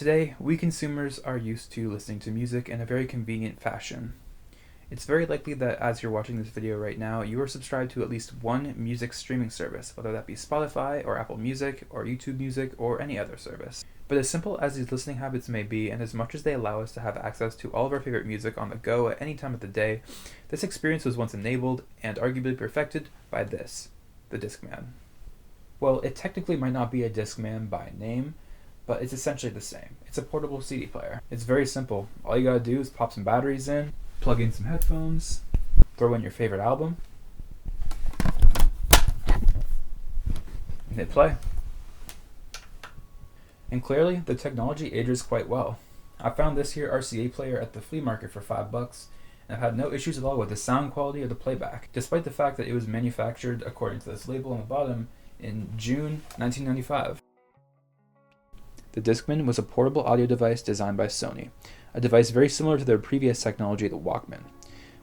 Today, we consumers are used to listening to music in a very convenient fashion. It's very likely that as you're watching this video right now, you are subscribed to at least one music streaming service, whether that be Spotify or Apple Music or YouTube Music or any other service. But as simple as these listening habits may be, and as much as they allow us to have access to all of our favorite music on the go at any time of the day, this experience was once enabled and arguably perfected by this, the Discman. Well, it technically might not be a Discman by name, but it's essentially the same. It's a portable CD player. It's very simple. All you gotta do is pop some batteries in, plug in some headphones, throw in your favorite album, and hit play. And clearly, the technology ages quite well. I found this here RCA player at the flea market for $5, and I've had no issues at all with the sound quality or the playback, despite the fact that it was manufactured, according to this label on the bottom, in June 1995. The Discman was a portable audio device designed by Sony, a device very similar to their previous technology, the Walkman.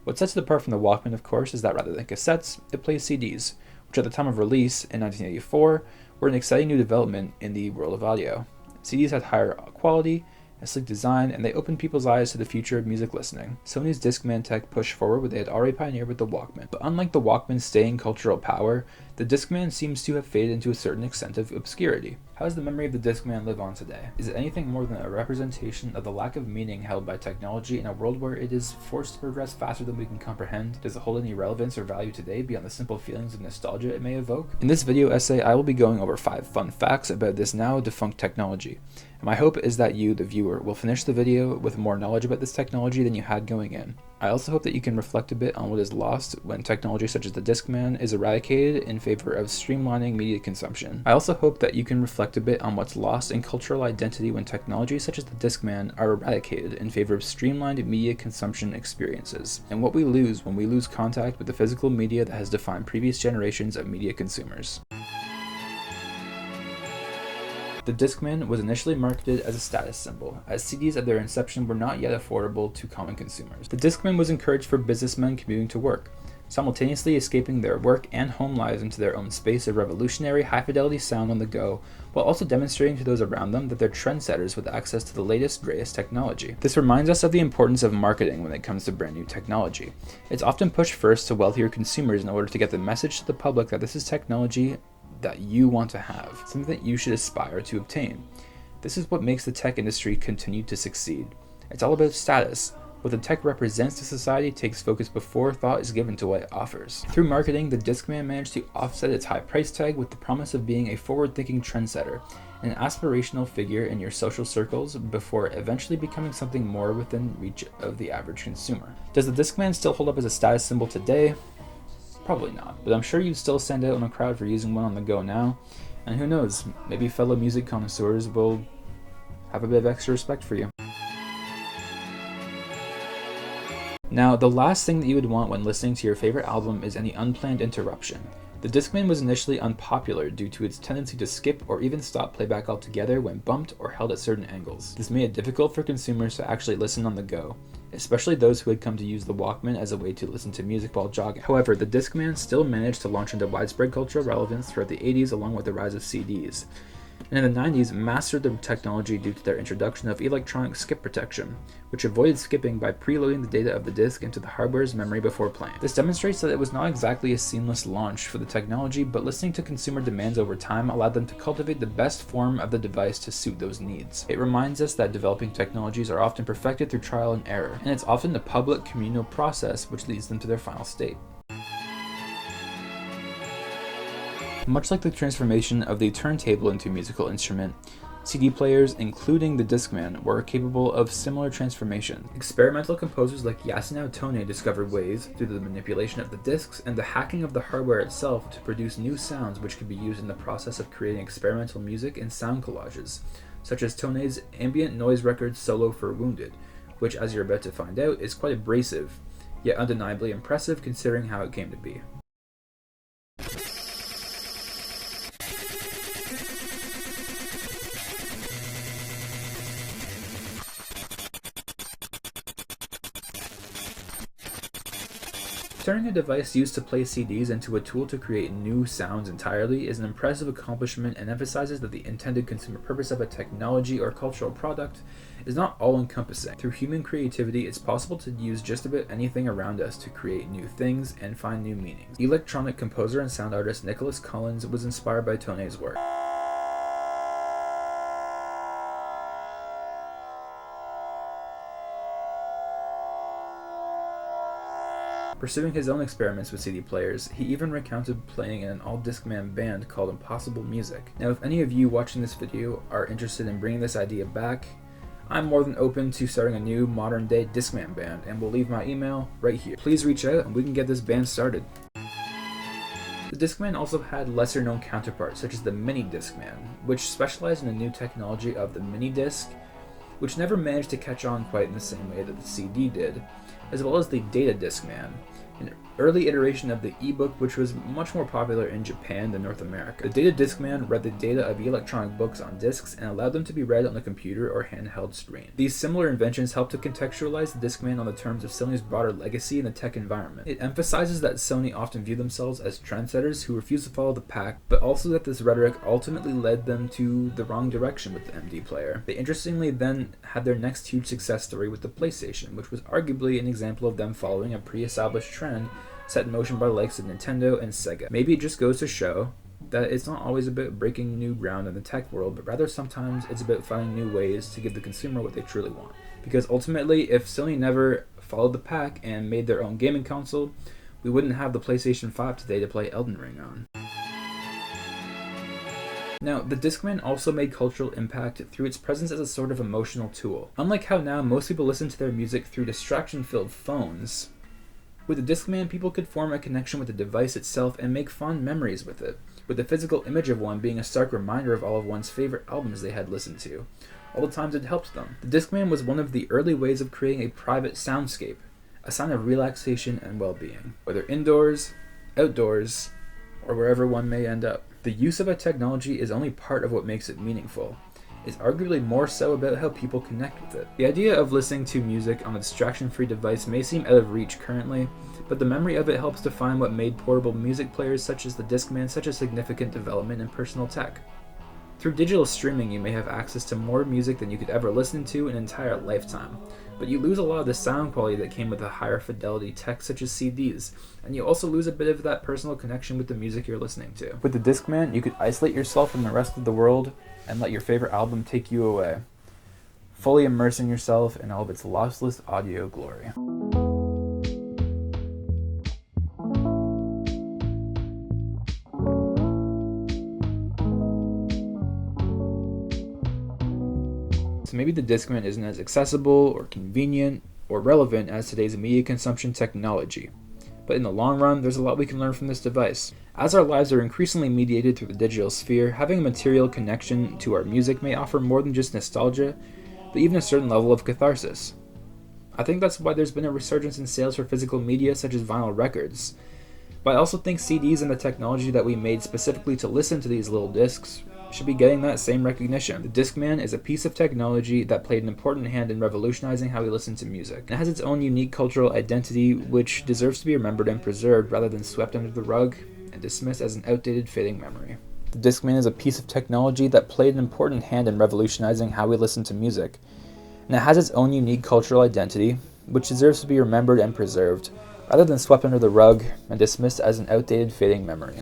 What sets it apart from the Walkman, of course, is that rather than cassettes, it plays CDs, which at the time of release in 1984 were an exciting new development in the world of audio. CDs had higher quality, a sleek design, and they opened people's eyes to the future of music listening. Sony's Discman tech pushed forward what they had already pioneered with the Walkman. But unlike the Walkman's staying cultural power, the Discman seems to have faded into a certain extent of obscurity. How does the memory of the Discman live on today? Is it anything more than a representation of the lack of meaning held by technology in a world where it is forced to progress faster than we can comprehend? Does it hold any relevance or value today beyond the simple feelings of nostalgia it may evoke? In this video essay, I will be going over 5 fun facts about this now defunct technology. And my hope is that you, the viewer, will finish the video with more knowledge about this technology than you had going in. I also hope that you can reflect a bit on what is lost when technology such as the Discman is eradicated in favor of streamlining media consumption. I also hope that you can reflect a bit on what's lost in cultural identity when technologies such as the Discman are eradicated in favor of streamlined media consumption experiences, and what we lose when we lose contact with the physical media that has defined previous generations of media consumers. The Discman was initially marketed as a status symbol, as CDs at their inception were not yet affordable to common consumers. The Discman was encouraged for businessmen commuting to work, simultaneously escaping their work and home lives into their own space of revolutionary high-fidelity sound on the go, while also demonstrating to those around them that they're trendsetters with access to the latest, greatest technology. This reminds us of the importance of marketing when it comes to brand new technology. It's often pushed first to wealthier consumers in order to get the message to the public that this is technology that you want to have, something that you should aspire to obtain. This is what makes the tech industry continue to succeed. It's all about status. What the tech represents to society takes focus before thought is given to what it offers. Through marketing, the Discman managed to offset its high price tag with the promise of being a forward-thinking trendsetter, an aspirational figure in your social circles before eventually becoming something more within reach of the average consumer. Does the Discman still hold up as a status symbol today? Probably not, but I'm sure you'd still stand out in a crowd for using one on the go now, and who knows, maybe fellow music connoisseurs will have a bit of extra respect for you. Now, the last thing that you would want when listening to your favorite album is any unplanned interruption. The Discman was initially unpopular due to its tendency to skip or even stop playback altogether when bumped or held at certain angles. This made it difficult for consumers to actually listen on the go, especially those who had come to use the Walkman as a way to listen to music while jogging. However, the Discman still managed to launch into widespread cultural relevance throughout the 80s along with the rise of CDs, and in the 90s mastered the technology due to their introduction of electronic skip protection, which avoided skipping by preloading the data of the disc into the hardware's memory before playing. This demonstrates that it was not exactly a seamless launch for the technology, but listening to consumer demands over time allowed them to cultivate the best form of the device to suit those needs. It reminds us that developing technologies are often perfected through trial and error, and it's often the public communal process which leads them to their final state. Much like the transformation of the turntable into a musical instrument, CD players, including the Discman, were capable of similar transformation. Experimental composers like Yasunao Tone discovered ways, through the manipulation of the discs and the hacking of the hardware itself, to produce new sounds which could be used in the process of creating experimental music and sound collages, such as Tone's ambient noise record Solo for Wounded, which, as you're about to find out, is quite abrasive, yet undeniably impressive considering how it came to be. Turning a device used to play CDs into a tool to create new sounds entirely is an impressive accomplishment and emphasizes that the intended consumer purpose of a technology or cultural product is not all-encompassing. Through human creativity, it's possible to use just about anything around us to create new things and find new meanings. Electronic composer and sound artist Nicholas Collins was inspired by Toney's work. Pursuing his own experiments with CD players, he even recounted playing in an all-Discman band called Impossible Music. Now, if any of you watching this video are interested in bringing this idea back, I'm more than open to starting a new modern-day Discman band, and we'll leave my email right here. Please reach out and we can get this band started. The Discman also had lesser-known counterparts, such as the Mini Discman, which specialized in the new technology of the mini disc, which never managed to catch on quite in the same way that the CD did, as well as the Data Discman, an early iteration of the ebook which was much more popular in Japan than North America. The Data Discman read the data of electronic books on discs and allowed them to be read on a computer or handheld screen. These similar inventions helped to contextualize the Discman on the terms of Sony's broader legacy in the tech environment. It emphasizes that Sony often viewed themselves as trendsetters who refused to follow the pack, but also that this rhetoric ultimately led them to the wrong direction with the MD player. They interestingly then had their next huge success story with the PlayStation, which was arguably an example of them following a pre-established trend set in motion by the likes of Nintendo and Sega. Maybe it just goes to show that it's not always about breaking new ground in the tech world, but rather sometimes it's about finding new ways to give the consumer what they truly want. Because ultimately, if Sony never followed the pack and made their own gaming console, we wouldn't have the PlayStation 5 today to play Elden Ring on. Now, the Discman also made cultural impact through its presence as a sort of emotional tool. Unlike how now most people listen to their music through distraction-filled phones, with the Discman, people could form a connection with the device itself and make fond memories with it, with the physical image of one being a stark reminder of all of one's favorite albums they had listened to, all the times it helped them. The Discman was one of the early ways of creating a private soundscape, a sign of relaxation and well-being, whether indoors, outdoors, or wherever one may end up. The use of a technology is only part of what makes it meaningful. It's arguably more so about how people connect with it. The idea of listening to music on a distraction-free device may seem out of reach currently, but the memory of it helps define what made portable music players such as the Discman such a significant development in personal tech. Through digital streaming, you may have access to more music than you could ever listen to in an entire lifetime, but you lose a lot of the sound quality that came with a higher fidelity tech such as CDs, and you also lose a bit of that personal connection with the music you're listening to. With the Discman, you could isolate yourself from the rest of the world and let your favorite album take you away, fully immersing yourself in all of its lossless audio glory. So maybe the Discman isn't as accessible or convenient or relevant as today's media consumption technology, but in the long run, there's a lot we can learn from this device. As our lives are increasingly mediated through the digital sphere, having a material connection to our music may offer more than just nostalgia, but even a certain level of catharsis. I think that's why there's been a resurgence in sales for physical media such as vinyl records. But I also think CDs and the technology that we made specifically to listen to these little discs should be getting that same recognition. The Discman is a piece of technology that played an important hand in revolutionizing how we listen to music. It has its own unique cultural identity which deserves to be remembered and preserved rather than swept under the rug and dismissed as an outdated, fading memory. The Discman is a piece of technology that played an important hand in revolutionizing how we listen to music, and it has its own unique cultural identity, which deserves to be remembered and preserved, rather than swept under the rug and dismissed as an outdated, fading memory.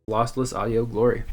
Lossless audio glory.